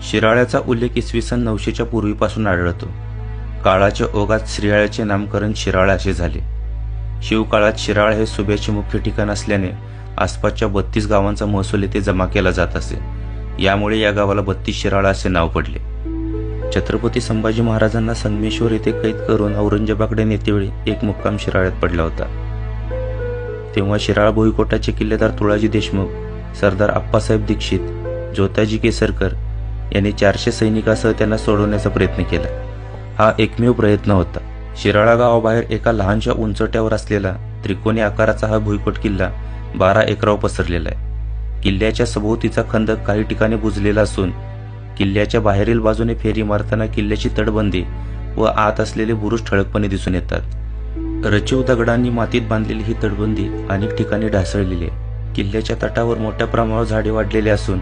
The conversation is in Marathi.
शिराळ्याचा उल्लेख इसवी सन 900च्या पूर्वीपासून आढळतो. काळाच्या ओघात श्रीयाळ्याचे नामकरण शिराळा असे झाले. शिवकाळात शिराळ हे सुब्याचे मुख्य ठिकाण असल्याने आसपासच्या 32 गावांचा महसूल येथे जमा केला जात असे. यामुळे या गावाला 32 शिराळा असे नाव पडले. छत्रपती संभाजी महाराजांना संगमेश्वर येथे कैद करून औरंगजेबाकडे नेतेवेळी एक मुक्काम शिराळ्यात पडला होता. तेव्हा शिराळा भुईकोटाचे किल्लेदार तुळाजी देशमुख, सरदार आप्पासाहेब दीक्षित, ज्योताजी केसरकर यांनी 400 सैनिकांसह त्यांना सोडवण्याचा प्रयत्न केला. हा एकमेव प्रयत्न होता. शिराळा गावाबाहेर एका लहानशा उंचवट्यावर असलेला त्रिकोणी आकाराचा हा भुईकोट किल्ला 12 एकरावर पसरलेला आहे. किल्ल्याच्या सभोवतीचा खंदक काही ठिकाणी बुजलेला असून किल्ल्याच्या बाहेरील बाजूने फेरी मारताना किल्ल्याची तटबंदी व आत असलेले बुरुज ठळकपणे दिसून येतात. रचीव दगडांनी मातीत बांधलेली ही तटबंदी अनेक ठिकाणी ढासळलेली आहे. किल्ल्याच्या तटावर मोठ्या प्रमाणावर झाडे वाढलेली असून